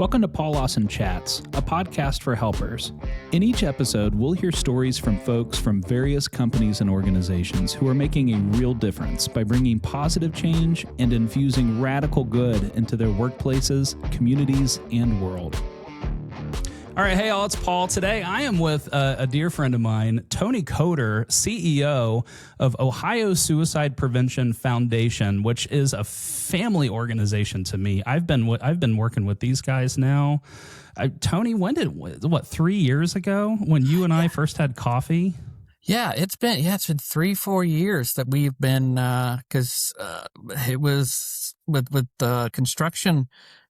Welcome to Paul Lawson Chats, a podcast for helpers. In each episode, we'll hear stories from folks from various companies and organizations who are making a real difference by bringing positive change and infusing radical good into their workplaces, communities, and world. All right, hey all, it's Paul. Today I am with a dear friend of mine, Tony Coder, CEO of Ohio Suicide Prevention Foundation, which is a family organization to me. I've been working with these guys now. Tony, 3 years ago when you and I first had coffee? Yeah, it's been 3-4 years that we've been because it was with construction.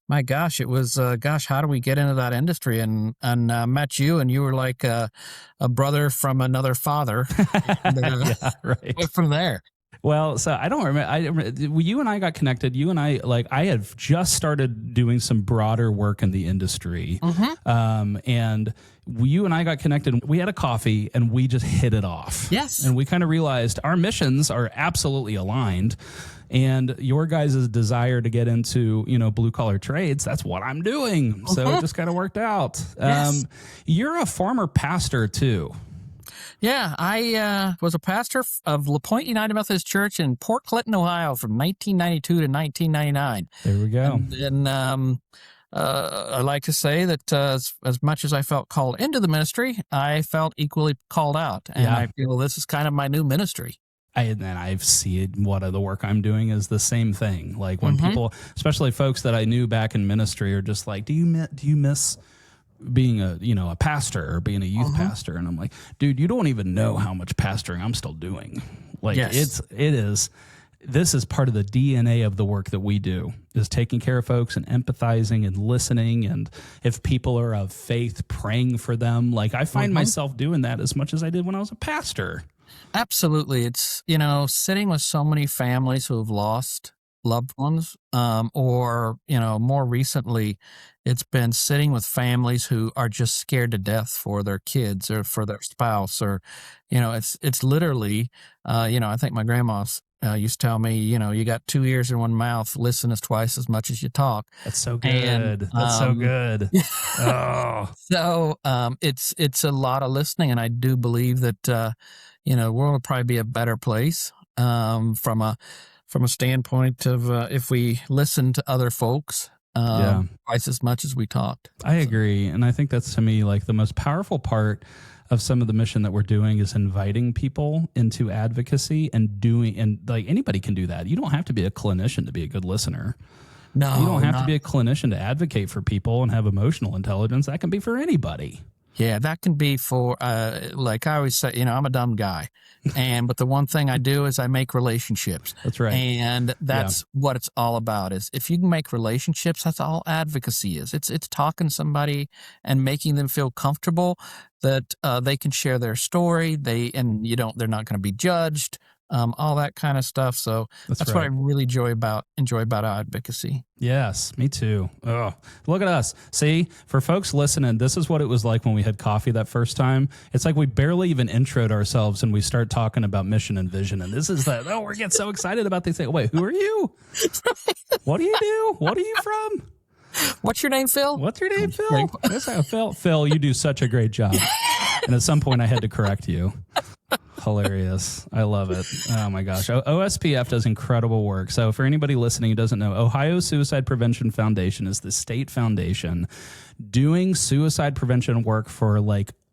My gosh, it was, how do we get into that industry? And met you, and you were like a brother from another father. Yeah, right. Went from there. Well, so I don't remember. You and I got connected. You and I had just started doing some broader work in the industry. Mm-hmm. And you and I got connected. We had a coffee and we just hit it off. Yes. And we kind of realized our missions are absolutely aligned. And your guys' desire to get into, blue collar trades, that's what I'm doing. So it just kind of worked out. Yes. You're a former pastor too. Yeah, I was a pastor of La Pointe United Methodist Church in Port Clinton, Ohio from 1992 to 1999. There we go. And I like to say that as much as I felt called into the ministry, I felt equally called out. And I feel this is kind of my new ministry. I've seen what the work I'm doing is the same thing. Like when people, especially folks that I knew back in ministry, are just like, do you miss being a pastor or being a youth pastor? And I'm like, dude, you don't even know how much pastoring I'm still doing. Like this is part of the DNA of the work that we do, is taking care of folks and empathizing and listening. And if people are of faith, praying for them. Like I find myself doing that as much as I did when I was a pastor. Absolutely. It's, sitting with so many families who have lost loved ones, or, more recently, it's been sitting with families who are just scared to death for their kids or for their spouse, or, it's literally, I think my grandma used to tell me, you got 2 ears and 1 mouth, listen as twice as much as you talk. That's so good. And, that's so good. Oh. So it's a lot of listening, and I do believe that, the world will probably be a better place from a standpoint of if we listen to other folks twice as much as we talked. I agree. And I think that's, to me, like the most powerful part of some of the mission that we're doing is inviting people into advocacy and like anybody can do that. You don't have to be a clinician to be a good listener. No, you don't have to be a clinician to advocate for people and have emotional intelligence. That can be for anybody. Yeah, that can be for, like I always say, I'm a dumb guy. But the one thing I do is I make relationships. That's right. And that's what it's all about, is if you can make relationships, that's all advocacy is. It's talking to somebody and making them feel comfortable that they can share their story. They're not going to be judged. All that kind of stuff. So that's right. What I really enjoy about advocacy. Yes, me too. Oh, look at us. See, for folks listening, this is what it was like when we had coffee that first time. It's like we barely even introed ourselves and we start talking about mission and vision. And this is we're getting so excited about these things. Wait, who are you? What do you do? What are you from? What's your name, Phil? What's your name, Phil? Phil, you do such a great job. And at some point I had to correct you. Hilarious. I love it. Oh my gosh. OSPF does incredible work. So for anybody listening who doesn't know, Ohio Suicide Prevention Foundation is the state foundation doing suicide prevention work for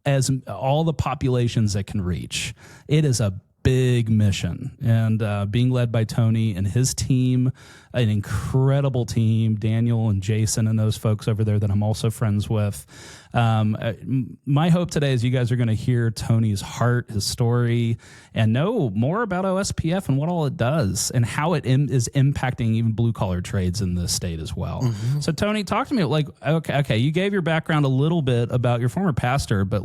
as all the populations it can reach. It is a big mission, and being led by Tony and his team, an incredible team, Daniel and Jason and those folks over there that I'm also friends with. My hope today is you guys are going to hear Tony's heart, his story, and know more about OSPF and what all it does and how it is impacting even blue collar trades in the state as well. Mm-hmm. So Tony, talk to me okay, you gave your background a little bit about your former pastor, but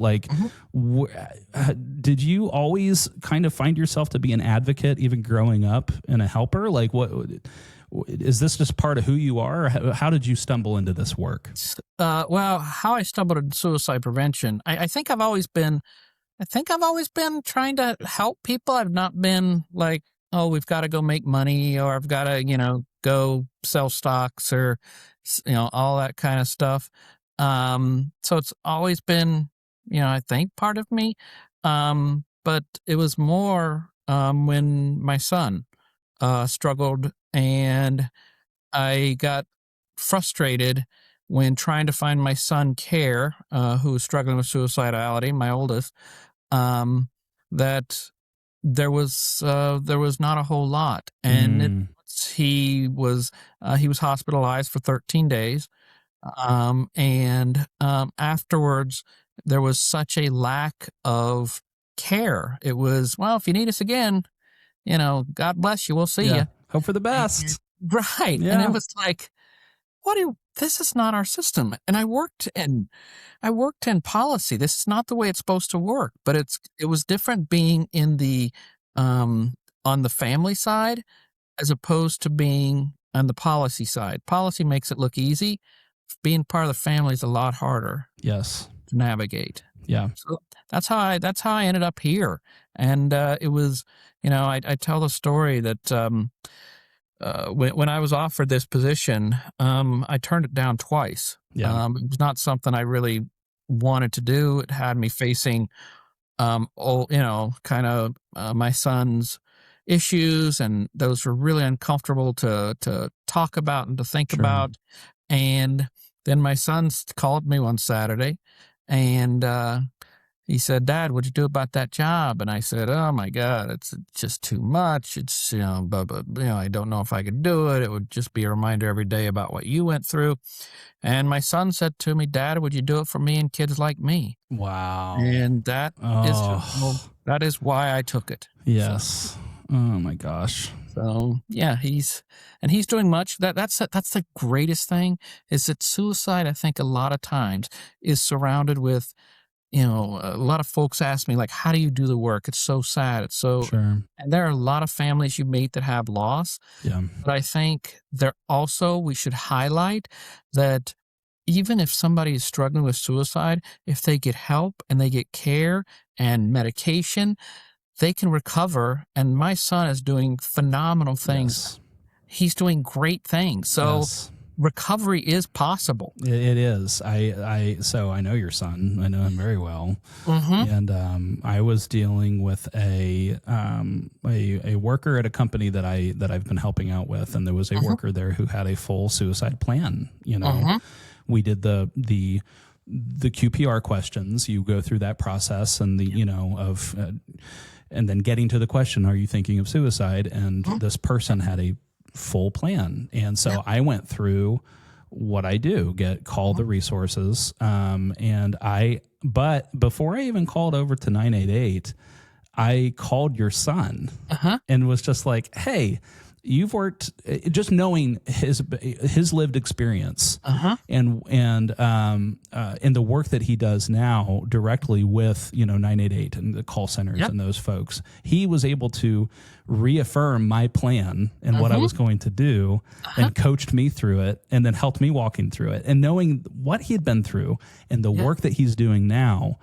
did you always kind of find yourself to be an advocate even growing up and a helper? Like what is this just part of who you are? Or how did you stumble into this work? Well, how I stumbled into suicide prevention, I think I've always been trying to help people. I've not been like, oh, we've got to go make money, or I've got to, go sell stocks, or, all that kind of stuff. So it's always been, I think part of me. But it was more when my son struggled, and I got frustrated when trying to find my son care, who was struggling with suicidality, my oldest, that there was not a whole lot, and Mm. he was hospitalized for 13 days, and afterwards there was such a lack of care. It was, well, if you need us again, God bless you, we'll see Yeah. you. Hope for the best. Right, and Yeah. it was like, this is not our system. And I worked in policy. This is not the way it's supposed to work. But it was different being in the on the family side as opposed to being on the policy side. Policy makes it look easy. Being part of the family is a lot harder Yes. to navigate. Yeah. So that's how I ended up here. And it was, I tell the story that when I was offered this position, I turned it down twice. Yeah. It was not something I really wanted to do. It had me facing, kind of my son's issues, and those were really uncomfortable to talk about and to think Sure. about. And then my son called me one Saturday, and he said, "Dad, what'd you do about that job?" And I said, "Oh my God, it's just too much. It's, I don't know if I could do it. It would just be a reminder every day about what you went through." And my son said to me, "Dad, would you do it for me and kids like me?" Wow. And that is, Oh. that is why I took it. Yes. Oh my gosh. So yeah, he's doing much. That's the greatest thing, is that suicide, I think, a lot of times is surrounded with, a lot of folks ask me, like, how do you do the work? It's so sad. Sure. And there are a lot of families you meet that have loss, Yeah. but I think we should highlight that even if somebody is struggling with suicide, if they get help and they get care and medication, they can recover. And my son is doing phenomenal things. Yes. He's doing great things. So Yes. recovery is possible. It is. So I know your son. I know him very well. Mm-hmm. And I was dealing with a worker at a company that I've been helping out with, and there was a worker there who had a full suicide plan. We did the QPR questions. You go through that process, and and then getting to the question, are you thinking of suicide? And this person had a full plan. And so I went through what I do, call the resources. But before I even called over to 988, I called your son and was just like, hey, you've worked, just knowing his lived experience and the work that he does now directly with 988 and the call centers and those folks. He was able to reaffirm my plan and what I was going to do, and coached me through it, and then helped me walking through it. And knowing what he had been through and the work that he's doing now,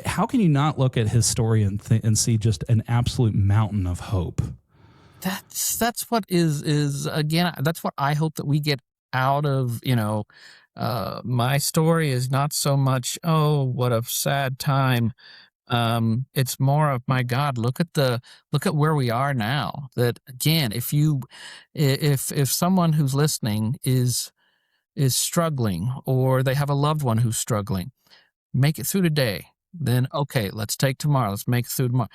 how can you not look at his story and see just an absolute mountain of hope? That's what is again, that's what I hope that we get out of, my story is not so much, oh, what a sad time. It's more of, my God, look at where we are now. That again, if someone who's listening is struggling, or they have a loved one who's struggling, make it through today. Then okay, let's take tomorrow. Let's make it through tomorrow.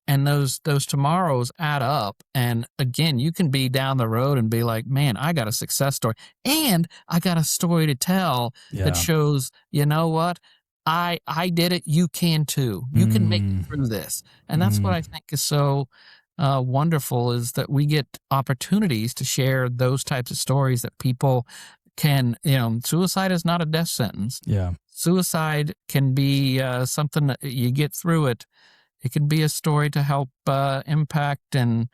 And those tomorrows add up. And again, you can be down the road and be like, man, I got a success story, and I got a story to tell that shows, you know what? I did it. You can too. You can make it through this. And that's what I think is so wonderful, is that we get opportunities to share those types of stories that people can, suicide is not a death sentence. Yeah. Suicide can be something that you get through it. It can be a story to help impact and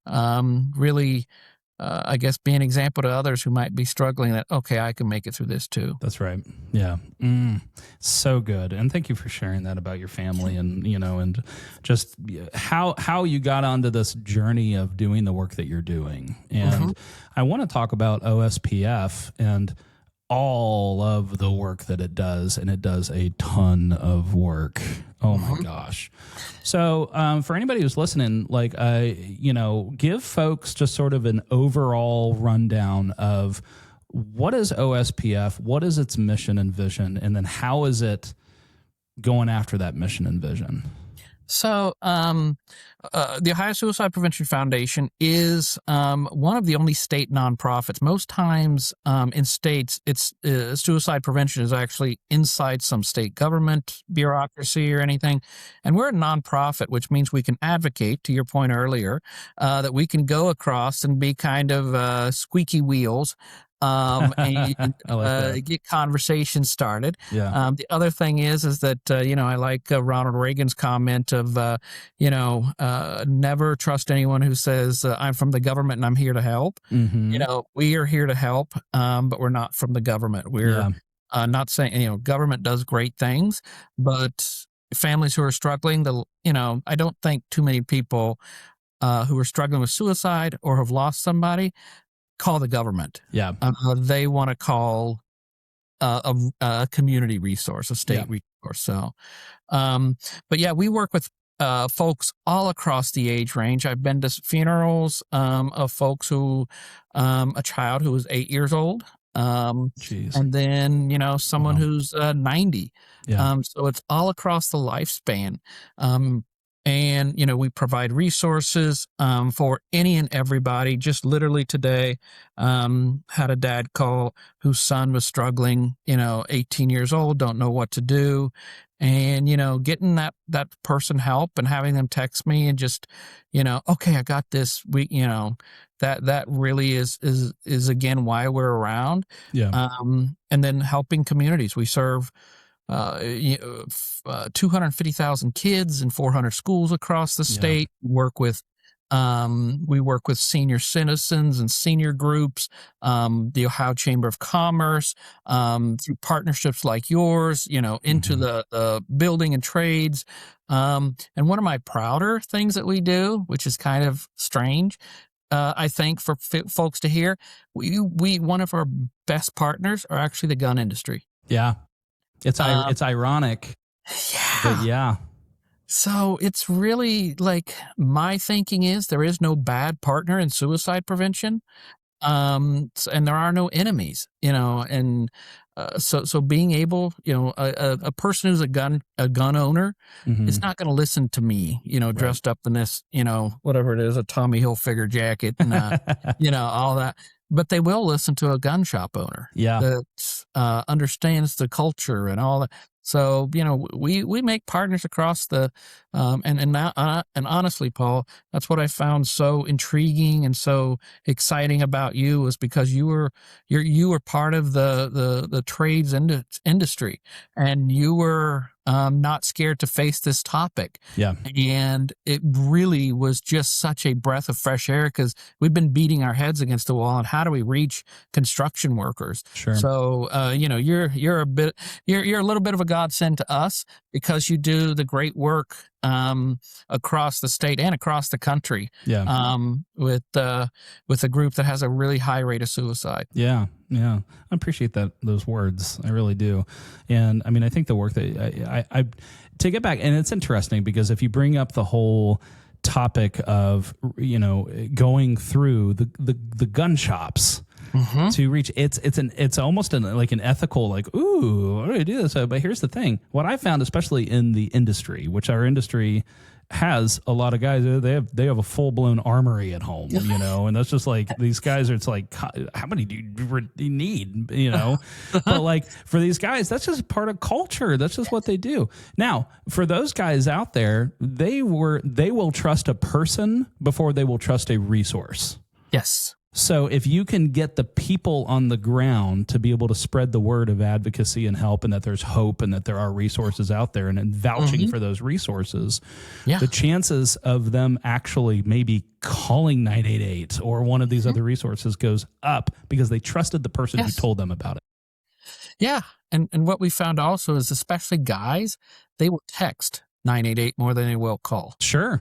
really, I guess, be an example to others who might be struggling, that, okay, I can make it through this too. That's right. Yeah. So good. And thank you for sharing that about your family, and, and just how you got onto this journey of doing the work that you're doing. And I want to talk about OSPF and all of the work that it does, and it does a ton of work. Oh my gosh. So for anybody who's listening, like, give folks just sort of an overall rundown of what is OSPF, what is its mission and vision, and then how is it going after that mission and vision? So, the Ohio Suicide Prevention Foundation is one of the only state nonprofits. Most times in states, it's suicide prevention is actually inside some state government bureaucracy or anything. And we're a nonprofit, which means we can advocate, to your point earlier, that we can go across and be kind of squeaky wheels. And get conversations started. Yeah. The other thing is that, I like Ronald Reagan's comment of, never trust anyone who says, I'm from the government and I'm here to help. We are here to help, but we're not from the government. We're not saying, government does great things, but families who are struggling, I don't think too many people who are struggling with suicide or have lost somebody call the government. Yeah. They want to call a community resource, a state resource. So, but yeah, we work with folks all across the age range. I've been to funerals of folks who, a child who was 8 years old, and then, someone who's 90. Yeah. So it's all across the lifespan. And, we provide resources for any and everybody. Just literally today, had a dad call whose son was struggling, 18 years old, don't know what to do. And, getting that person help and having them text me and just, okay, I got this. That really is again why we're around. Yeah. And then helping communities. We serve 250,000 kids in 400 schools across the state. We work with senior citizens and senior groups, the Ohio Chamber of Commerce, through partnerships like yours, into the building and trades. And one of my prouder things that we do, which is kind of strange, I think for folks to hear, we one of our best partners are actually the gun industry. Yeah. It's ironic. Yeah. But yeah. So it's really like my thinking is there is no bad partner in suicide prevention. And there are no enemies, and so being able, a person who's a gun owner is not going to listen to me, dressed up in this, whatever it is, a Tommy Hilfiger jacket and, all that. But they will listen to a gun shop owner that understands the culture and all that. So, we make partners across the, and honestly, Paul, that's what I found so intriguing and so exciting about you was because you were part of the trades industry, and you were not scared to face this topic. Yeah. And it really was just such a breath of fresh air because we've been beating our heads against the wall on how do we reach construction workers. Sure. So, you're a little bit of a godsend to us because you do the great work across the state and across the country. Yeah. With a group that has a really high rate of suicide. Yeah. Yeah. I appreciate those words. I really do. And I mean, I think the work that I to get back, and it's interesting because if you bring up the whole topic of, going through the gun shops, to reach it's almost like an ethical, like, ooh, what do I do this? But here's the thing. What I found, especially in the industry, which our industry has a lot of guys, they have a full blown armory at home, and that's just like these guys are, it's like, how many do you need, but like for these guys, that's just part of culture. That's just what they do. Now, for those guys out there, they will trust a person before they will trust a resource. Yes. So if you can get the people on the ground to be able to spread the word of advocacy and help, and that there's hope and that there are resources out there, and vouching for those resources, the chances of them actually maybe calling 988 or one of these other resources goes up because they trusted the person who told them about it. Yeah. And what we found also is especially guys, they will text 988 more than they will call. Sure.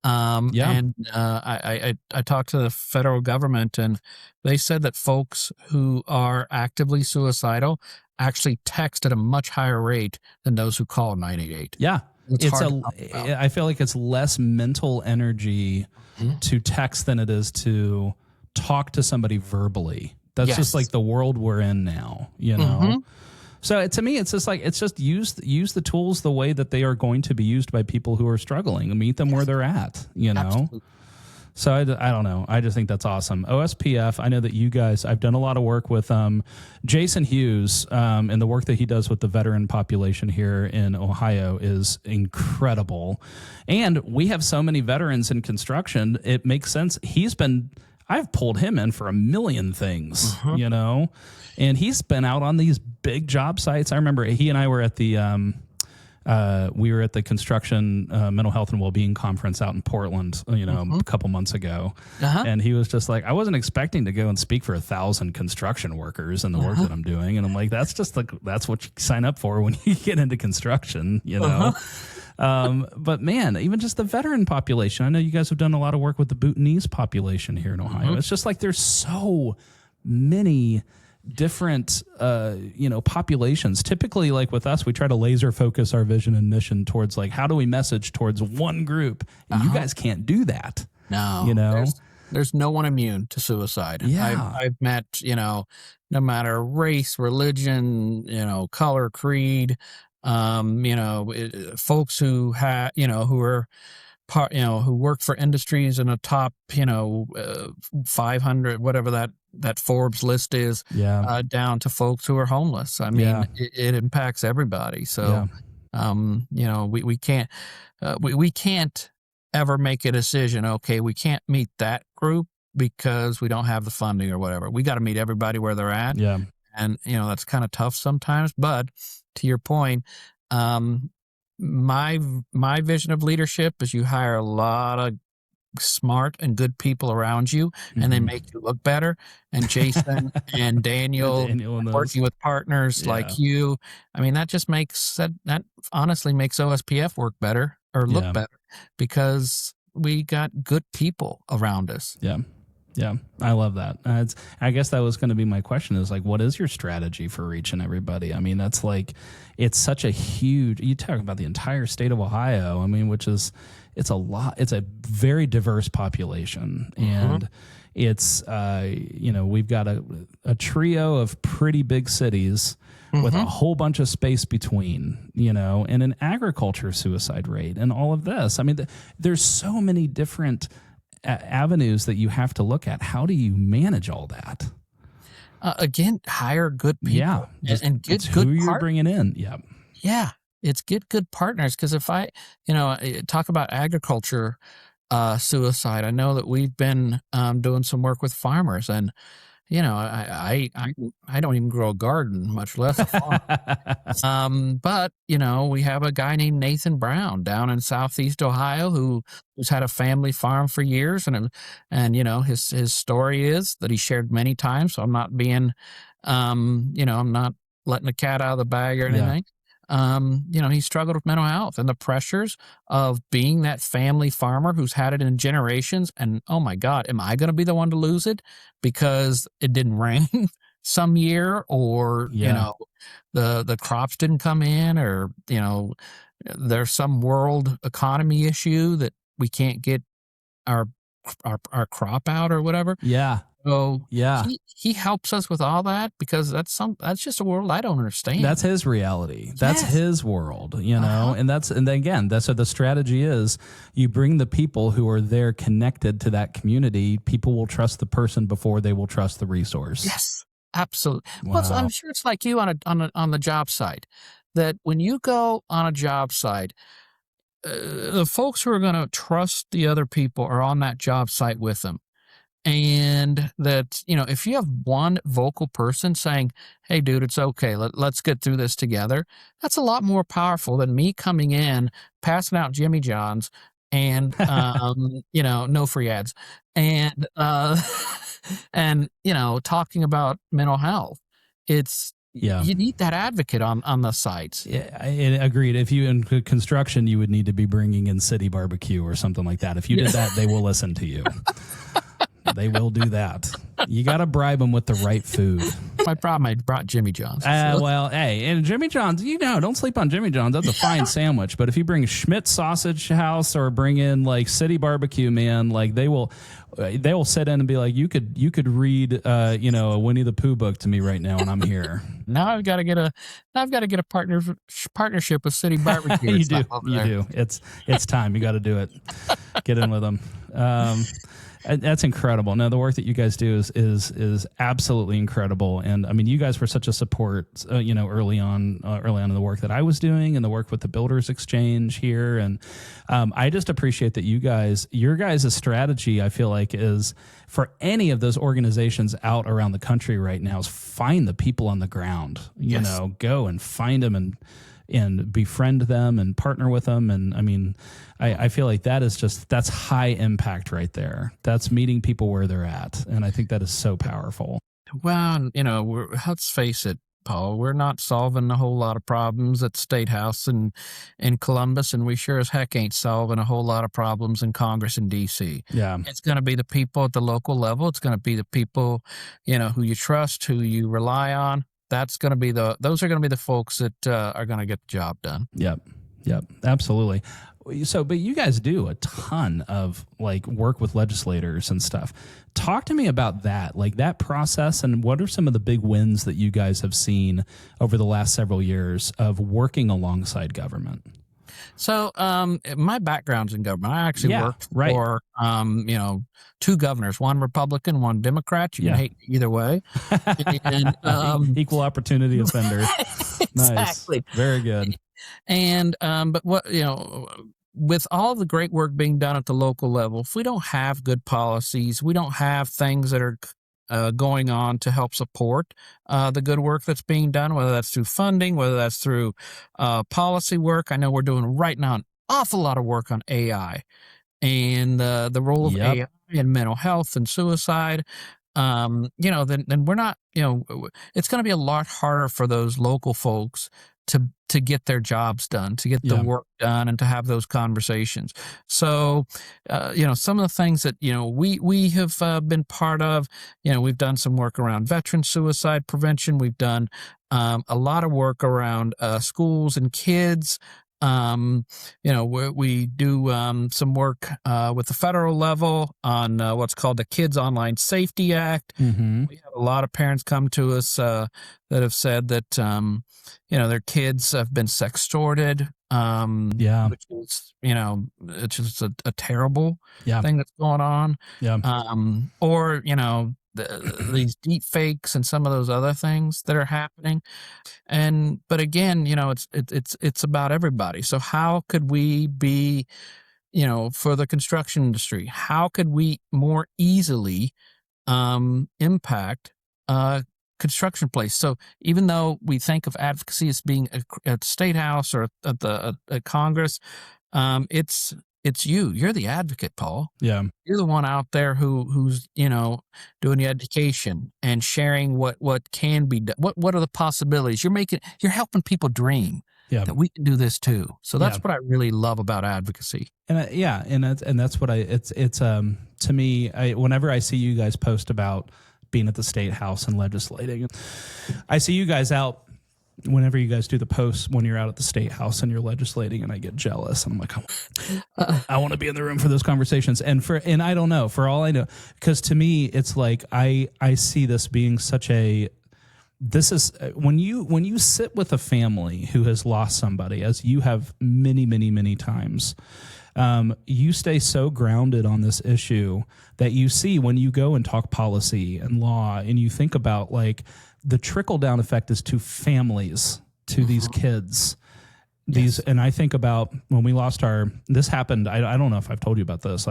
Yeah. And I talked to the federal government, and they said that folks who are actively suicidal actually text at a much higher rate than those who call 988. Yeah. It's hard to talk about. I feel like it's less mental energy Mhm. to text than it is to talk to somebody verbally. That's Yes. just like the world we're in now, you know? Mhm. So to me, it's just like, it's just use the tools the way that they are going to be used by people who are struggling, and meet them where they're at, you know? Absolutely. So I don't know. I just think that's awesome. OSPF, I know that you guys, I've done a lot of work with Jason Hughes, and the work that he does with the veteran population here in Ohio is incredible. And we have so many veterans in construction, it makes sense. I've pulled him in for a million things, you know, and he's been out on these big job sites. I remember he and I were at the construction mental health and well-being conference out in Portland, you know, a couple months ago. And he was just like, I wasn't expecting to go and speak for 1,000 construction workers and the work that I'm doing. And I'm like, that's what you sign up for when you get into construction, you know? But man, even just the veteran population, I know you guys have done a lot of work with the Bhutanese population here in Ohio. It's just like, there's so many different populations. Typically, like with us, we try to laser focus our vision and mission towards like, how do we message towards one group, and you guys can't do that. No, you know, there's no one immune to suicide. Yeah. I've met, no matter race, religion, color, creed, folks who who are who work for industries in a top, 500, whatever that Forbes list is, down to folks who are homeless. I mean, it impacts everybody. So, we can't, we can't ever make a decision. Okay, we can't meet that group because we don't have the funding or whatever. We got to meet everybody where they're at. Yeah. And, that's kind of tough sometimes. But to your point, my vision of leadership is you hire a lot of smart and good people around you, and they make you look better. And Jason and Daniel working with partners like you, I mean, that just makes that honestly makes OSPF work better or look better, because we got good people around us. Yeah, I love that. I guess that was going to be my question, is like, what is your strategy for reaching everybody? I mean, that's like, it's such a huge, you talk about the entire state of Ohio, I mean, it's a lot, it's a very diverse population. And it's, we've got a trio of pretty big cities with a whole bunch of space between, and an agriculture suicide rate and all of this. I mean, there's so many different avenues that you have to look at. How do you manage all that? Again, hire good people, and get who good you're bringing in. It's get good partners. Because if I talk about agriculture suicide, I know that we've been doing some work with farmers, and I don't even grow a garden, much less a farm. But we have a guy named Nathan Brown down in Southeast Ohio who's had a family farm for years, and his story is that he shared many times. So I'm not being, I'm not letting the cat out of the bag or anything. He struggled with mental health and the pressures of being that family farmer who's had it in generations. And oh my God, am I going to be the one to lose it because it didn't rain some year, or, the crops didn't come in, or, there's some world economy issue that we can't get our crop out or whatever. So he helps us with all that, because that's just a world I don't understand. That's his reality. That's his world, and that's what the strategy is. You bring the people who are there connected to that community. People will trust the person before they will trust the resource. Yes, absolutely. Wow. Well, I'm sure it's like you on the job site, that when you go on a job site, the folks who are going to trust the other people are on that job site with them. And that, if you have one vocal person saying, hey, dude, it's okay, let's get through this together, that's a lot more powerful than me coming in, passing out Jimmy John's, and, no free ads, and, and, talking about mental health. It's Yeah. You need that advocate on the sites. Yeah, agreed. If you in construction, you would need to be bringing in city barbecue or something like that. If you did that, they will listen to you. They will do that. You got to bribe them with the right food. My problem, I brought Jimmy John's. Well, hey, and Jimmy John's, don't sleep on Jimmy John's. That's a fine sandwich. But if you bring Schmidt Sausage House or bring in like City Barbecue, man, like they will sit in and be like, you could read, a Winnie the Pooh book to me right now, and I'm here. Now I've got to get a partnership with City Barbecue. You do. It's time. You got to do it. Get in with them. That's incredible. No, the work that you guys do is absolutely incredible. And I mean, you guys were such a support, early on in the work that I was doing and the work with the Builders Exchange here. And I just appreciate that your guys' strategy, I feel like, is for any of those organizations out around the country right now is find the people on the ground, go and find them and befriend them and partner with them. And I mean, I feel like that's high impact right there. That's meeting people where they're at. And I think that is so powerful. Well, let's face it, Paul, we're not solving a whole lot of problems at the State House in Columbus, and we sure as heck ain't solving a whole lot of problems in Congress in D.C. Yeah. It's going to be the people at the local level. It's going to be the people, who you trust, who you rely on. Those are going to be the folks that are going to get the job done. Yep, absolutely. So, but you guys do a ton of like work with legislators and stuff. Talk to me about that, like that process, and what are some of the big wins that you guys have seen over the last several years of working alongside government? So, my background's in government. I actually worked for, two governors, one Republican, one Democrat. You can hate either way. And, equal opportunity offender. Exactly. Nice. Very good. And, but what, with all the great work being done at the local level, if we don't have good policies, we don't have things that are going on to help support the good work that's being done, whether that's through funding, whether that's through policy work. I know we're doing right now an awful lot of work on AI and the role of AI in mental health and suicide. Then we're not, it's going to be a lot harder for those local folks to get their jobs done, to get the work done, and to have those conversations. So, some of the things that, we have been part of, we've done some work around veteran suicide prevention. We've done a lot of work around schools and kids. We do some work with the federal level on what's called the Kids Online Safety Act. Mm-hmm. We have a lot of parents come to us that have said that their kids have been sextorted. Which is it's just a terrible thing that's going on. Or these deep fakes and some of those other things that are happening. But again, it's about everybody. So how could we be, for the construction industry, how could we more easily impact construction place? So even though we think of advocacy as being at the State House or at Congress, it's you. You're the advocate, Paul. Yeah. You're the one out there who's doing the education and sharing what can be done. What are the possibilities? You're helping people dream that we can do this too. So that's what I really love about advocacy. And that's what it's to me, whenever I see you guys post about being at the State House and legislating, I see you guys out. Whenever you guys do the posts when you're out at the State House and you're legislating, and I get jealous, and I'm like, I want to be in the room for those conversations. And I don't know, for all I know, because to me, it's like, I see this being this is when you sit with a family who has lost somebody, as you have many, many, many times, you stay so grounded on this issue that you see when you go and talk policy and law, and you think about like, the trickle-down effect is to families, to these kids. And I think about when we lost this happened, I don't know if I've told you about this.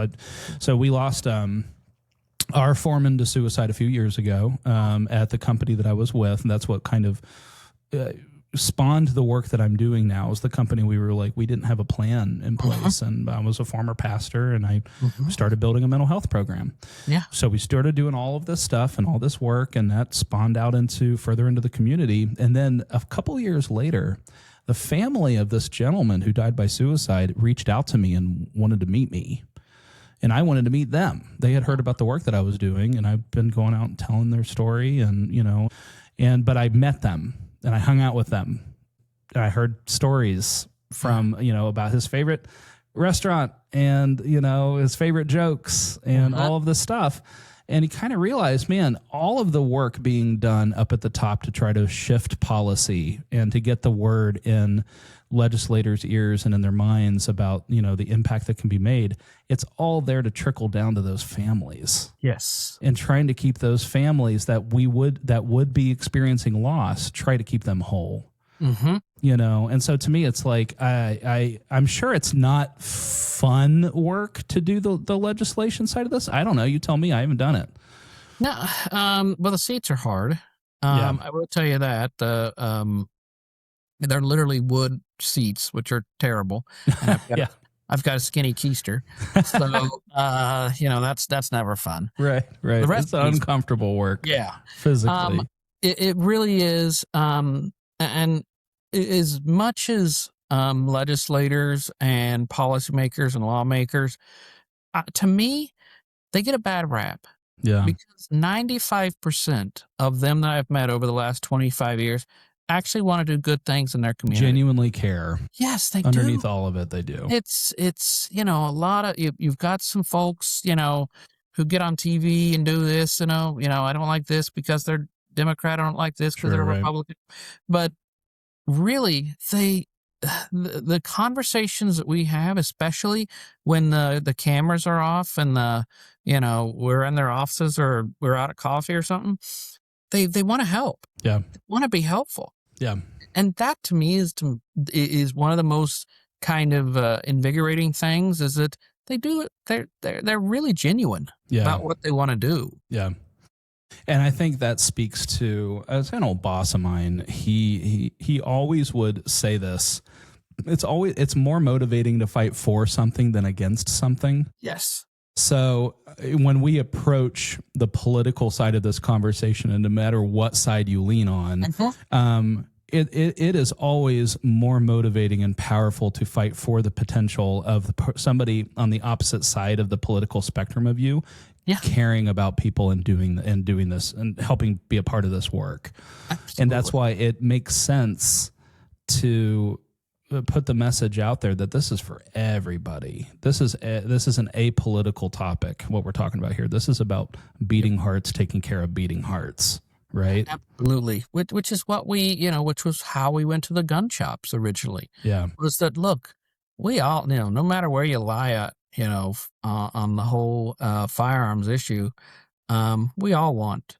So we lost our foreman to suicide a few years ago at the company that I was with, and that's what kind of spawned the work that I'm doing now. Is the company we didn't have a plan in place, and I was a former pastor, and I started building a mental health program. Yeah. So we started doing all of this stuff and all this work, and that spawned out further into the community. And then a couple of years later, the family of this gentleman who died by suicide reached out to me and wanted to meet me. And I wanted to meet them. They had heard about the work that I was doing, and I've been going out and telling their story, but I met them and I hung out with them. And I heard stories from, about his favorite restaurant and, his favorite jokes and all of this stuff. And he kind of realized, man, all of the work being done up at the top to try to shift policy and to get the word in legislators' ears and in their minds about, the impact that can be made, it's all there to trickle down to those families. Yes. And trying to keep those families that would be experiencing loss, try to keep them whole. Mm-hmm. And so to me, it's like, I'm sure it's not fun work to do the legislation side of this. I don't know. You tell me. I haven't done it. No. Well, the seats are hard. I will tell you that they're literally wood seats, which are terrible. And I've got a skinny keister. So, that's never fun. Right. The rest it's uncomfortable work. Yeah. Physically. It really is. And as much as legislators and policymakers and lawmakers, to me, they get a bad rap. Yeah. Because 95% of them that I've met over the last 25 years actually want to do good things in their community. Genuinely care. Yes, they Underneath do. all of it, they do. It's a lot of, you've got some folks, who get on TV and do this, I don't like this because they're Democrat. I don't like this because they're Republican. But really, the conversations that we have, especially when the cameras are off and we're in their offices or we're out at coffee or something, they want to help. Yeah. They want to be helpful. Yeah. And that to me is one of the most kind of invigorating things is that they do it. They're really genuine about what they want to do. Yeah. And I think that speaks to, as an old boss of mine, he always would say this. It's more motivating to fight for something than against something. Yes. So when we approach the political side of this conversation, and no matter what side you lean on, it is always more motivating and powerful to fight for the potential of somebody on the opposite side of the political spectrum of you, caring about people and doing this and helping be a part of this work. Absolutely. And that's why it makes sense to put the message out there that this is for everybody. This is an apolitical topic, what we're talking about here. This is about beating hearts, taking care of beating hearts, right? Absolutely. Which is what which was how we went to the gun shops originally. Yeah. Was that, look, we all, no matter where you lie at, on the whole firearms issue, we all want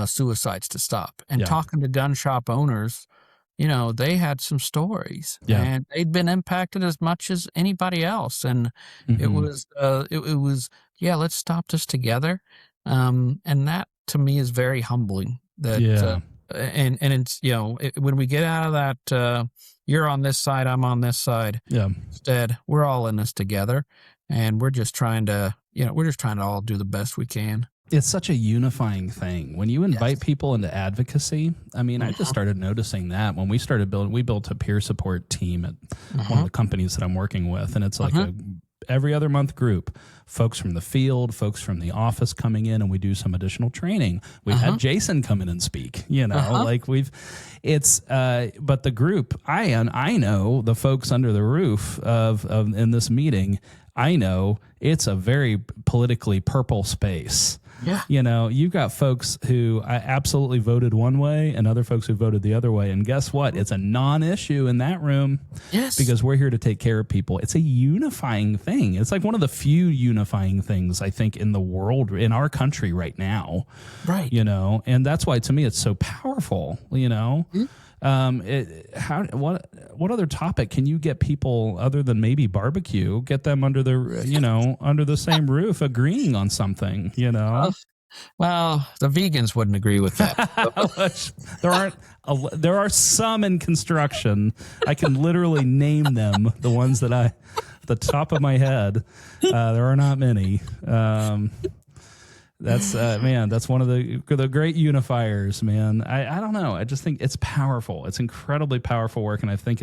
suicides to stop. And talking to gun shop owners, they had some stories, and they'd been impacted as much as anybody else. And it was, let's stop this together. And that to me is very humbling. That, and it's, when we get out of that, you're on this side, I'm on this side. Yeah. Instead, we're all in this together, and we're just trying to all do the best we can. It's such a unifying thing. When you invite people into advocacy, I mean, I just started noticing that when we started we built a peer support team at one of the companies that I'm working with. And it's like every other month group, folks from the field, folks from the office coming in, and we do some additional training. We've had Jason come in and speak, but the group, I know the folks under the roof of in this meeting, I know it's a very politically purple space. Yeah. You've got folks who absolutely voted one way and other folks who voted the other way. And guess what? It's a non-issue in that room. Yes. Because we're here to take care of people. It's a unifying thing. It's like one of the few unifying things, I think, in the world, in our country right now. Right. And that's why, to me, it's so powerful, Mm-hmm. What other topic can you get people other than maybe barbecue, get them under the, under the same roof agreeing on something, Well, the vegans wouldn't agree with that. There are some in construction. I can literally name them, the ones that the top of my head. There are not many. That's that's one of the great unifiers, man. I don't know. I just think it's powerful. It's incredibly powerful work, and I think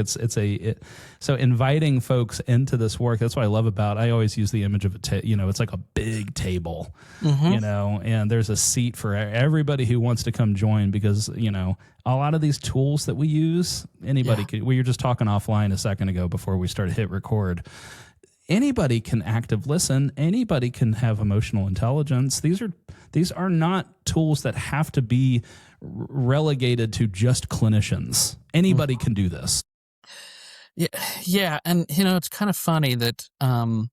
so inviting folks into this work. That's what I love about. I always use the image of it's like a big table, and there's a seat for everybody who wants to come join, because a lot of these tools that we use, anybody could. We were just talking offline a second ago before we started hit record. Anybody can active listen. Anybody can have emotional intelligence. These are not tools that have to be relegated to just clinicians. Anybody can do this. Yeah, and it's kind of funny that the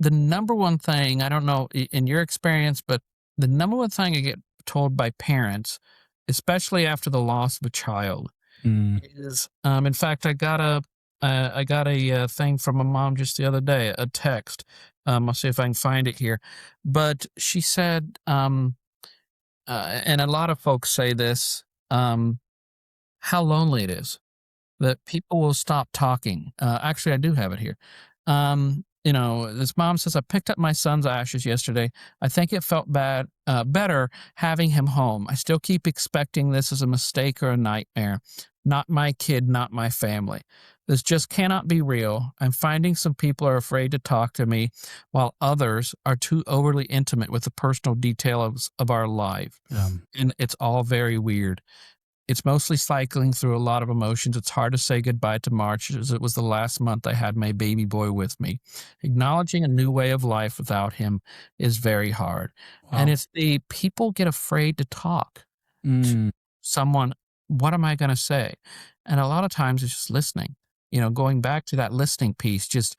number one thing, I don't know in your experience, but the number one thing I get told by parents, especially after the loss of a child, is in fact I got a thing from a mom just the other day, a text. I'll see if I can find it here. But she said, and a lot of folks say this, how lonely it is, that people will stop talking. Actually, I do have it here. This mom says, I picked up my son's ashes yesterday. I think it felt better having him home. I still keep expecting this as a mistake or a nightmare. Not my kid, not my family. This just cannot be real. I'm finding some people are afraid to talk to me, while others are too overly intimate with the personal details of our life. And it's all very weird. It's mostly cycling through a lot of emotions. It's hard to say goodbye to March, as it was the last month I had my baby boy with me. Acknowledging a new way of life without him is very hard. Wow. And it's the people get afraid to talk to someone. What am I going to say? And a lot of times it's just listening. Going back to that listening piece, just,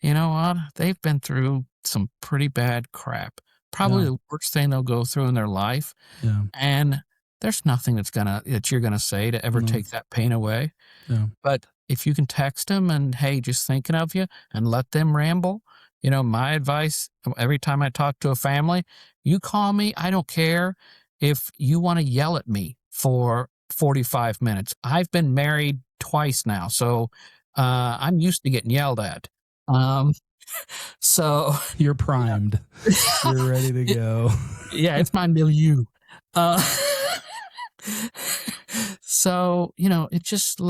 they've been through some pretty bad crap. Probably the worst thing they'll go through in their life. Yeah. And there's nothing that you're gonna say to ever take that pain away. Yeah. But if you can text them and, hey, just thinking of you, and let them ramble. My advice every time I talk to a family, you call me. I don't care if you want to yell at me for 45 minutes. I've been married twice now, so I'm used to getting yelled at. So you're primed. You're ready to go. Yeah, it's my milieu. So, it's just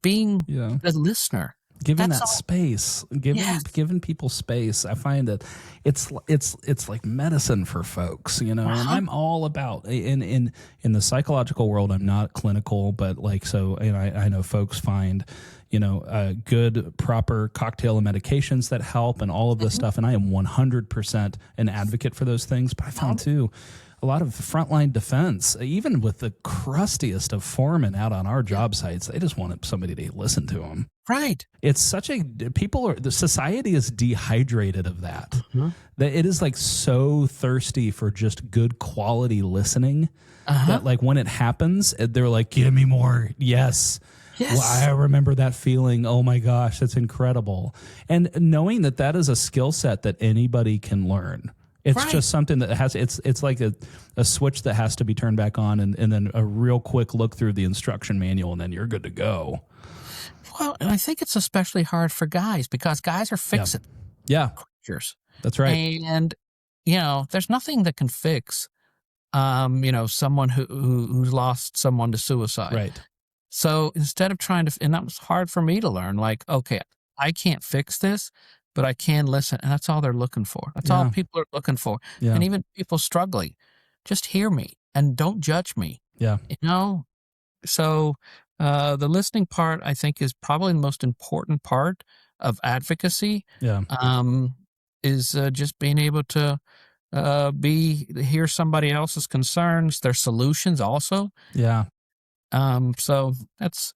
being a listener. Giving that space, giving people space. I find that it's like medicine for folks, and I'm all about in the psychological world. I'm not clinical, but I know folks find, good, proper cocktail of medications that help and all of this stuff. And I am 100% an advocate for those things. But I found too, a lot of frontline defense, even with the crustiest of foremen out on our job sites, they just want somebody to listen to them. Right. It's such the society is dehydrated of that. That it is so thirsty for just good quality listening that when it happens, they're like, give me more. Yes. Well, I remember that feeling. Oh my gosh, that's incredible. And knowing that is a skill set that anybody can learn. It's just something that it's like a switch that has to be turned back on, and then a real quick look through the instruction manual, and then you're good to go. Well, and I think it's especially hard for guys, because guys are fixing creatures. That's right. And, there's nothing that can fix, someone who's lost someone to suicide. Right. So instead of and that was hard for me to learn, okay, I can't fix this, but I can listen. And that's all they're looking for. That's all people are looking for. Yeah. And even people struggling, just hear me and don't judge me. Yeah. So the listening part, I think, is probably the most important part of advocacy. Yeah. Is just being able to hear somebody else's concerns, their solutions also. Yeah. So that's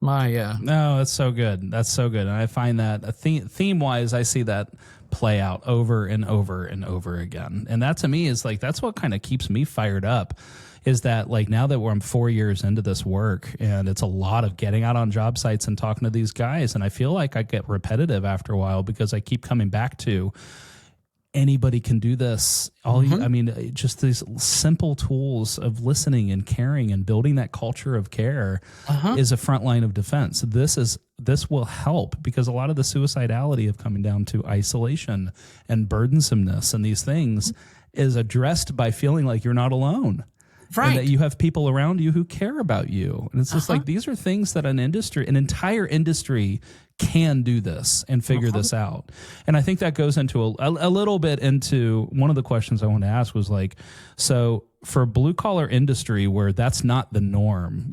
my no, that's so good. That's so good. And I find that theme wise, I see that play out over and over and over again. And that to me is that's what kind of keeps me fired up, is that now that I'm 4 years into this work, and it's a lot of getting out on job sites and talking to these guys. And I feel like I get repetitive after a while, because I keep coming back to, anybody can do this. Just these simple tools of listening and caring and building that culture of care is a front line of defense. This will help, because a lot of the suicidality of coming down to isolation and burdensomeness and these things is addressed by feeling like you're not alone. Right. And that you have people around you who care about you. And it's just like, these are things that an entire industry can do this and figure this out. And I think that goes into a little bit into one of the questions I wanted to ask was like, so for blue collar industry where that's not the norm,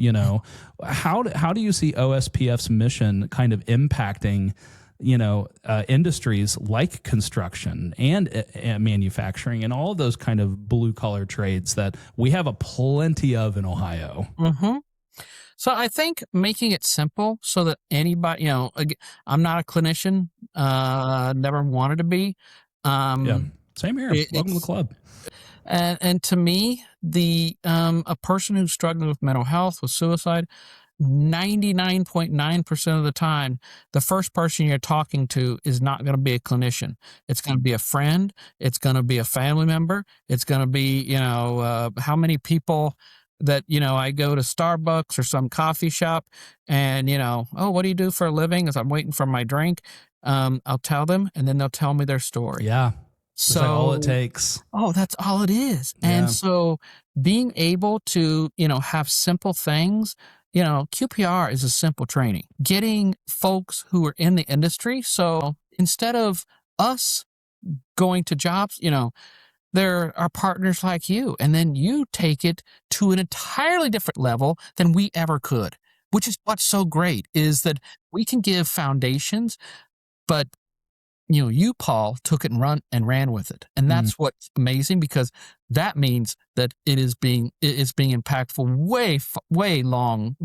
how do you see OSPF's mission kind of impacting industries like construction and manufacturing and all of those kind of blue collar trades that we have a plenty of in Ohio? So I think making it simple so that anybody, I'm not a clinician, never wanted to be. Same here. Welcome to the club. And to me, a person who's struggling with mental health, with suicide, 99.9% of the time, the first person you're talking to is not going to be a clinician. It's going to be a friend. It's going to be a family member. It's going to be, how many people that, I go to Starbucks or some coffee shop and, oh, what do you do for a living? As I'm waiting for my drink, I'll tell them, and then they'll tell me their story. Yeah. So like all it takes. Oh, that's all it is. Yeah. And so being able to, have simple things, QPR is a simple training. Getting folks who are in the industry. So instead of us going to jobs, there are partners like you, and then you take it to an entirely different level than we ever could, which is what's so great, is that we can give foundations, but you, Paul, took it and ran with it. And that's what's amazing, because that means that it is being impactful way long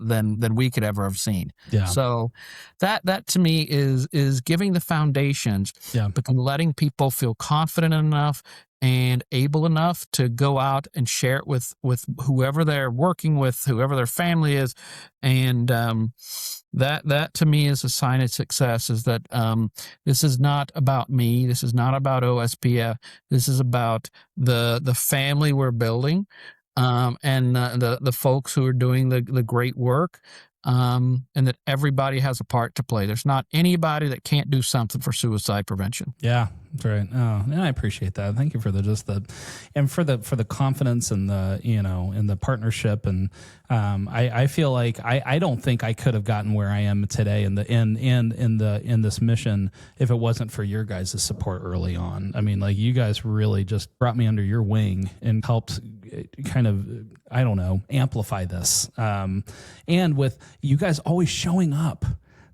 than we could ever have seen. Yeah. So that to me is giving the foundations, but then letting people feel confident enough and able enough to go out and share it with whoever they're working with, whoever their family is. And that to me is a sign of success, is that this is not about me. This is not about OSPF. This is about the family we're building, and the folks who are doing the great work, and that everybody has a part to play. There's not anybody that can't do something for suicide prevention. Yeah. That's right. Oh, and I appreciate that. Thank you for the confidence and the partnership. And I feel like I don't think I could have gotten where I am today in this mission if it wasn't for your guys' support early on. I mean, like, you guys really just brought me under your wing and helped kind of, I don't know, amplify this. And with you guys always showing up.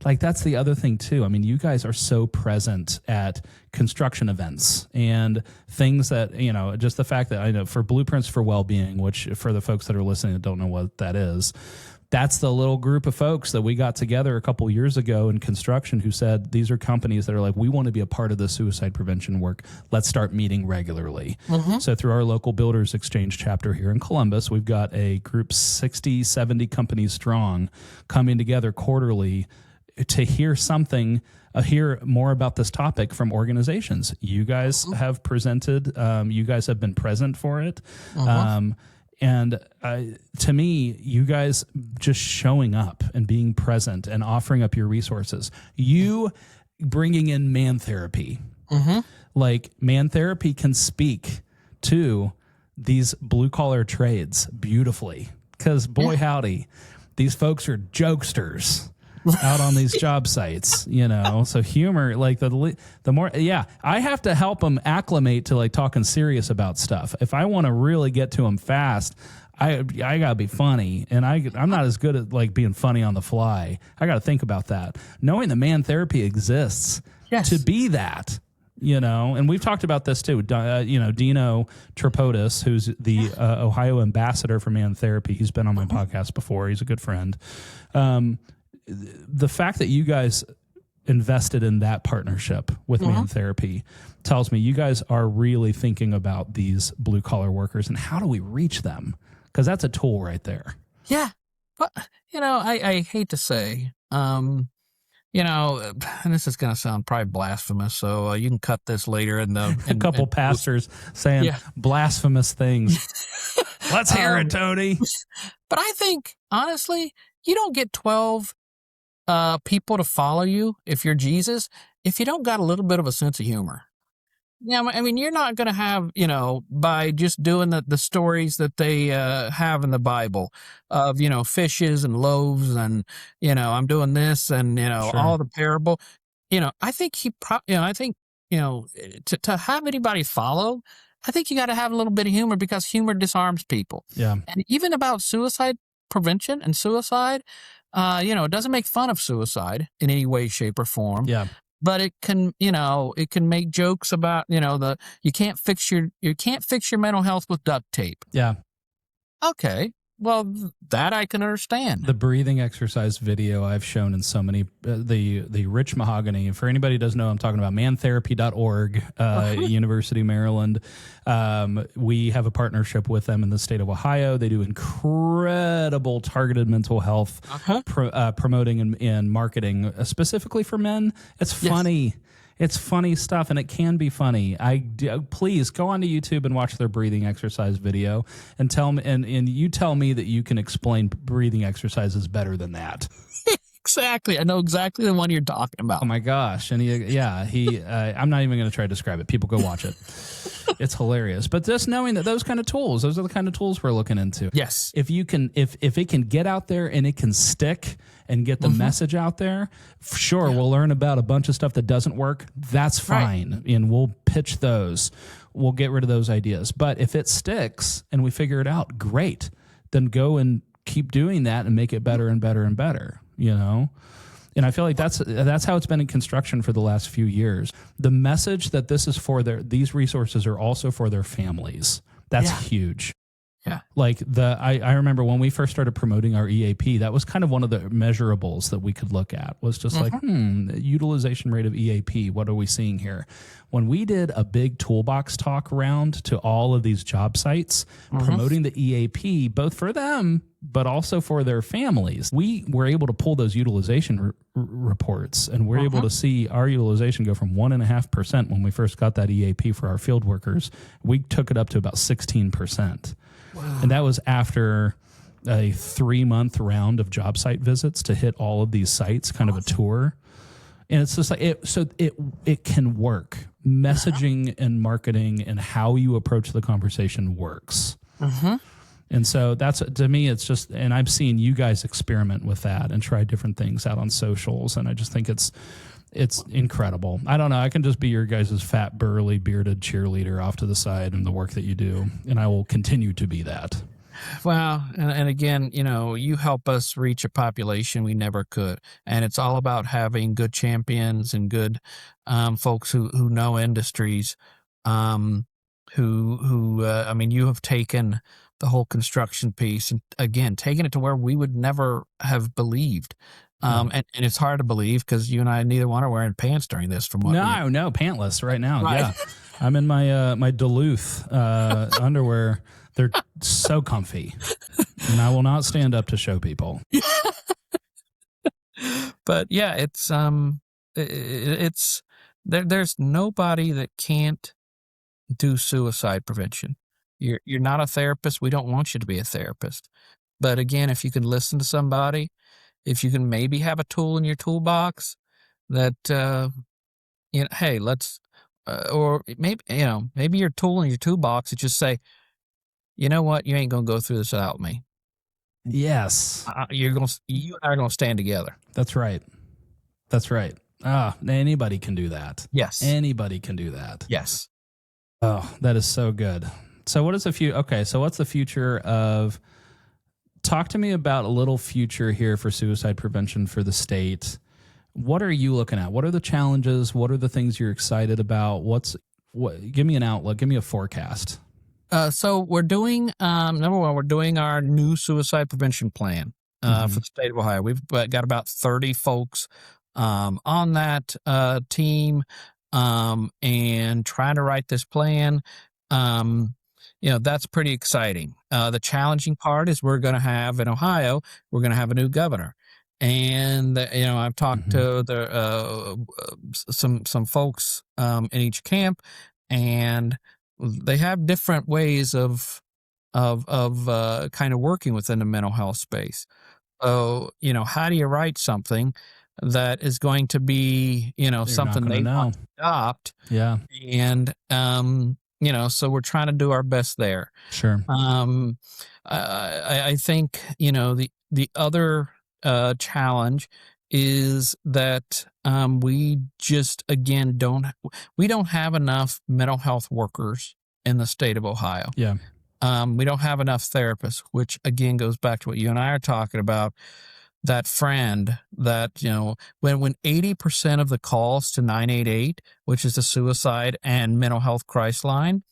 Like, that's the other thing too. I mean, you guys are so present at construction events and things that, just the fact that I know for Blueprints for Wellbeing, which for the folks that are listening that don't know what that is, that's the little group of folks that we got together a couple years ago in construction who said, these are companies that are like, we want to be a part of the suicide prevention work. Let's start meeting regularly. So through our local Builders Exchange chapter here in Columbus, we've got a group 60, 70 companies strong coming together quarterly to hear more about this topic from organizations. You guys have presented, you guys have been present for it. And to me, you guys just showing up and being present and offering up your resources, you bringing in man therapy, like man therapy can speak to these blue collar trades beautifully, because boy, howdy, these folks are jokesters out on these job sites, so humor, like the more, I have to help them acclimate to like talking serious about stuff. If I want to really get to them fast, I gotta be funny, and I'm not as good at like being funny on the fly. I gotta think about that. Knowing that man therapy exists to be that, and we've talked about this too. Dino Tripodis, who's the Ohio ambassador for man therapy. He's been on my podcast before. He's a good friend. The fact that you guys invested in that partnership with Man Therapy tells me you guys are really thinking about these blue collar workers and how do we reach them? Because that's a tool right there. Yeah. But, I hate to say, and this is going to sound probably blasphemous, so you can cut this later. A couple pastors saying blasphemous things. Let's hear it, Tony. But I think, honestly, you don't get 12 people to follow you if you're Jesus if you don't got a little bit of a sense of humor. Yeah, I mean, you're not going to have, by just doing the stories that they have in the Bible of, fishes and loaves and, I'm doing this and, Sure. all the parable. I think to have anybody follow, I think you got to have a little bit of humor because humor disarms people. Yeah. And even about suicide prevention and suicide, it doesn't make fun of suicide in any way, shape, or form. Yeah. But it can make jokes about, you can't fix your mental health with duct tape. Yeah. Okay. Well, that I can understand. The breathing exercise video I've shown in so many, the Rich Mahogany, for anybody who doesn't know, I'm talking about mantherapy.org, University of Maryland. We have a partnership with them in the state of Ohio. They do incredible targeted mental health promoting and marketing, specifically for men. It's funny. Yes. It's funny stuff, and it can be funny. Please go onto YouTube and watch their breathing exercise video, and tell me, and you tell me that you can explain breathing exercises better than that. Exactly, I know exactly the one you're talking about. Oh my gosh! And I'm not even going to try to describe it. People go watch it. It's hilarious. But just knowing that those are the kind of tools we're looking into. Yes. If it can get out there and it can stick and get the message out there, sure, we'll learn about a bunch of stuff that doesn't work. That's fine. Right. And we'll pitch those. We'll get rid of those ideas. But if it sticks and we figure it out, great. Then go and keep doing that and make it better and better and better, And I feel like that's how it's been in construction for the last few years. The message that this is for these resources are also for their families. That's huge. Yeah. Like I remember when we first started promoting our EAP, that was kind of one of the measurables that we could look at, was just like, utilization rate of EAP. What are we seeing here? When we did a big toolbox talk round to all of these job sites promoting the EAP, both for them, but also for their families, we were able to pull those utilization reports, and we're able to see our utilization go from 1.5% when we first got that EAP for our field workers. We took it up to about 16%. Wow. And that was after a 3-month round of job site visits to hit all of these sites, kind of a tour. And it's just like it can work. Messaging and marketing and how you approach the conversation works. And so that's, to me, it's just, and I've seen you guys experiment with that and try different things out on socials. And I just think it's incredible. I don't know. I can just be your guys' fat, burly, bearded cheerleader off to the side in the work that you do. And I will continue to be that. Well, and again, you help us reach a population we never could. And it's all about having good champions and good folks who know industries, you have taken the whole construction piece and, again, taking it to where we would never have believed. And it's hard to believe because you and I, neither one are wearing pants during this. No, pantless right now. Right. Yeah, I'm in my Duluth underwear. They're so comfy, and I will not stand up to show people. But yeah, it's there's nobody that can't do suicide prevention. You're not a therapist. We don't want you to be a therapist. But again, if you can listen to somebody, if you can maybe have a tool in your toolbox that, hey, let's, or maybe your tool in your toolbox is just say, you know what, you ain't going to go through this without me. Yes. You and I are going to stand together. That's right. Anybody can do that. Yes. Anybody can do that. Yes. Oh, that is so good. So what's the future of, talk to me about a little future here for suicide prevention for the state. What are you looking at? What are the challenges? What are the things you're excited about? Give me an outlook. Give me a forecast. So we're doing, number one, we're doing our new suicide prevention plan for the state of Ohio. We've got about 30 folks on that team and trying to write this plan. That's pretty exciting. The challenging part is we're going to have, in Ohio, we're going to have a new governor. And I've talked Mhm. to some folks in each camp, and they have different ways of kind of working within the mental health space. So, how do you write something that is going to be, You're not something going to they want know. to adopt? Yeah, And, so we're trying to do our best there. sure. Um, I think, the other challenge is that we just, again, we don't have enough mental health workers in the state of Ohio. Yeah. We don't have enough therapists, which again goes back to what you and I are talking about. That friend that, when 80% of the calls to 988, which is the suicide and mental health crisis line,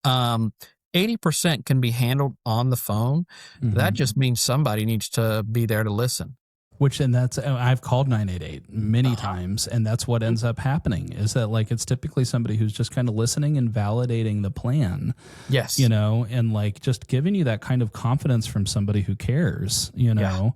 um, 80% can be handled on the phone. That Mhm. just means somebody needs to be there to listen. And that's, I've called 988 many Uh-huh. times, and that's what ends up happening is that, like, it's typically somebody who's just kind of listening and validating the plan, Yes. and like just giving you that kind of confidence from somebody who cares, Yeah.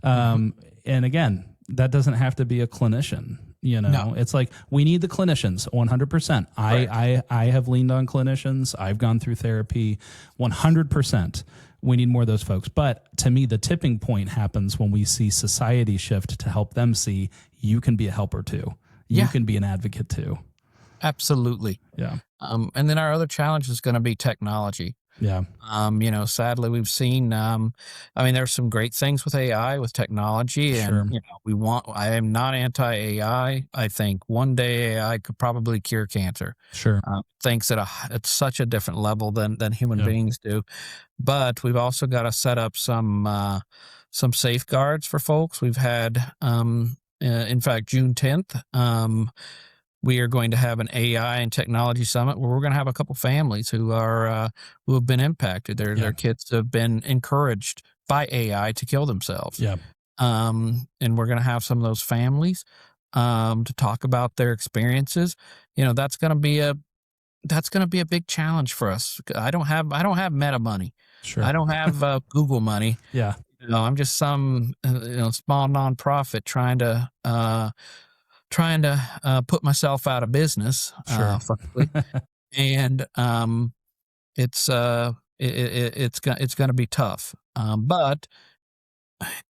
And again, that doesn't have to be a clinician. No. It's like we need the clinicians 100%. I have leaned on clinicians. I've gone through therapy 100%. We need more of those folks. But to me, the tipping point happens when we see society shift to help them see you can be a helper too. You Yeah. can be an advocate too. Absolutely. Yeah. And then our other challenge is going to be technology. Yeah. Sadly, we've seen, there's some great things with AI, with technology, and, Sure. I am not anti-AI. I think one day AI could probably cure cancer. Sure. Thinks at such a different level than human Yeah. beings do. But we've also got to set up some safeguards for folks. We've had, in fact, June 10th, we are going to have an AI and technology summit where we're going to have a couple families who have been impacted. Their kids have been encouraged by AI to kill themselves. Yeah. And we're going to have some of those families to talk about their experiences. That's going to be a big challenge for us. I don't have Meta money. Sure. I don't have Google money. Yeah. I'm just some small nonprofit trying to put myself out of business, Sure. frankly. And it's going to be tough. But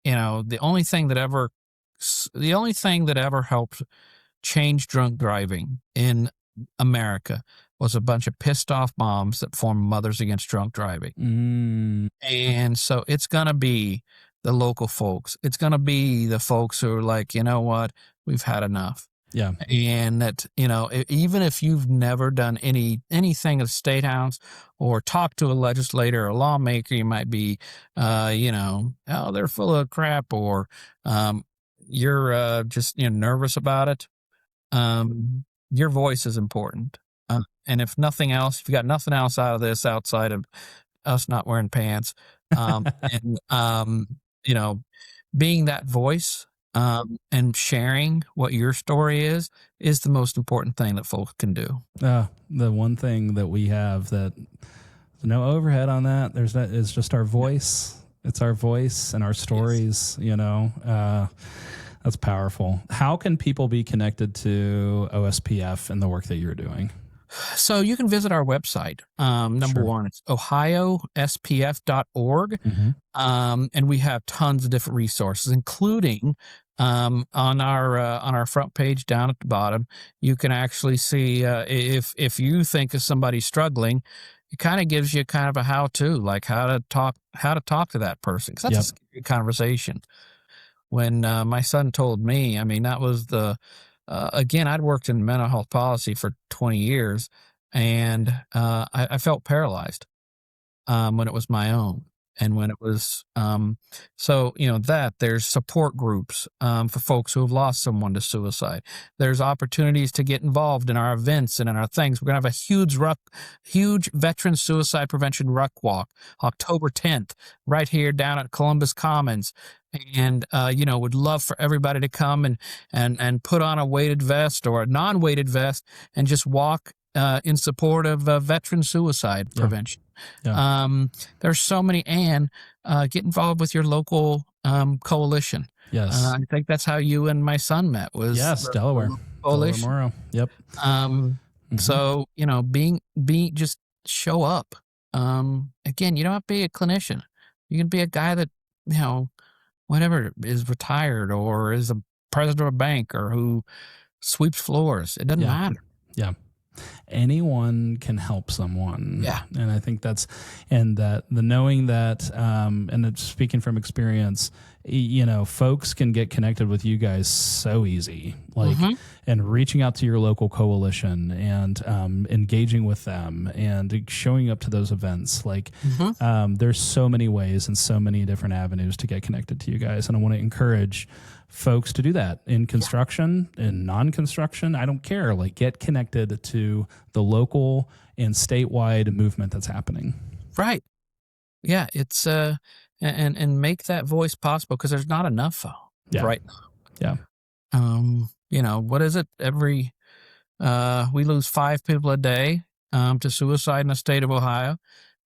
the only thing that ever helped change drunk driving in America was a bunch of pissed off moms that formed Mothers Against Drunk Driving. Mm, And so it's going to be the local folks. It's going to be the folks who are like, you know what, we've had enough. yeah. And that, even if you've never done anything at the State House or talked to a legislator or a lawmaker, you might be, oh, they're full of crap, or you're just nervous about it. Your voice is important. And if nothing else, if you got nothing else out of this outside of us not wearing pants, and being that voice, and sharing what your story is the most important thing that folks can do. The one thing that we have that there's no overhead on that. It's just our voice. It's our voice and our stories, that's powerful. How can people be connected to OSPF and the work that you're doing? So you can visit our website. Number Sure. one, it's ohiospf.org. Mm-hmm. And we have tons of different resources, including on our front page down at the bottom. You can actually see if you think of somebody struggling, it kind of gives you kind of a how-to, like how to talk to that person, because that's a scary conversation. When my son told me, that was again, I'd worked in mental health policy for 20 years, and I felt paralyzed when it was my own. And when it was, there's support groups for folks who have lost someone to suicide. There's opportunities to get involved in our events and in our things. We're going to have a huge veteran suicide prevention ruck walk, October 10th, right here down at Columbus Commons. And, would love for everybody to come and put on a weighted vest or a non-weighted vest and just walk in support of veteran suicide prevention. Yeah. There's so many, and get involved with your local coalition. Yes. I think that's how you and my son met. Was Yes, the Delaware. coalition. Delaware Morrow. Yep. So be just show up. Again, you don't have to be a clinician. You can be a guy that whatever is retired or is a president of a bank or who sweeps floors. It doesn't matter. Yeah. Anyone can help someone. Yeah. And I think that the knowing that, and it's speaking from experience, folks can get connected with you guys so easy, and reaching out to your local coalition and engaging with them and showing up to those events. There's so many ways and so many different avenues to get connected to you guys. And I want to encourage folks to do that in construction, in non-construction. I don't care. Get connected to the local and statewide movement that's happening. Right. Yeah. It's and make that voice possible, because there's not enough right now. Yeah. What is it? Every we lose 5 people a day to suicide in the state of Ohio.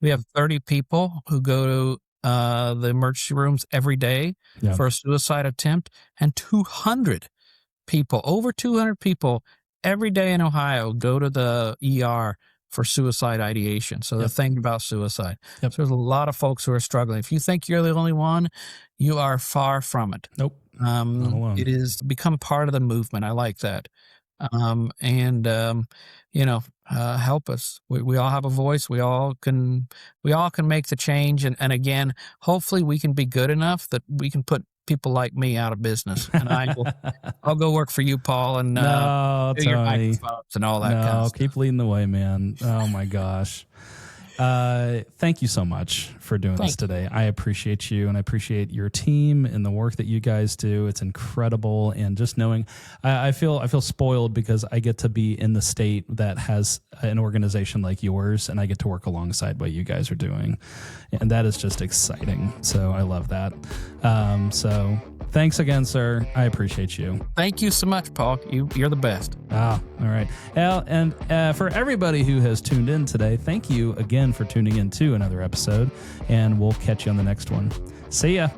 We have 30 people who go to the emergency rooms every day for a suicide attempt, and 200 people, over 200 people every day in Ohio go to the ER for suicide ideation. So they're thinking about suicide. So there's a lot of folks who are struggling. If you think you're the only one, you are far from it. Nope. Not alone. It is become part of the movement. I like that. Help us. We all have a voice. We all can make the change. And again, hopefully we can be good enough that we can put people like me out of business. And I'll go work for you, Paul, and do your microphones and all that kind of stuff. Keep leading the way, man. Oh my gosh. Thank you so much for doing this today. I appreciate you, and I appreciate your team and the work that you guys do. It's incredible. And just knowing, I feel spoiled because I get to be in the state that has an organization like yours, and I get to work alongside what you guys are doing. And that is just exciting. So I love that. So thanks again, sir. I appreciate you. Thank you so much, Paul. You're the best. All right. And for everybody who has tuned in today, thank you again for tuning in to another episode, and we'll catch you on the next one. See ya.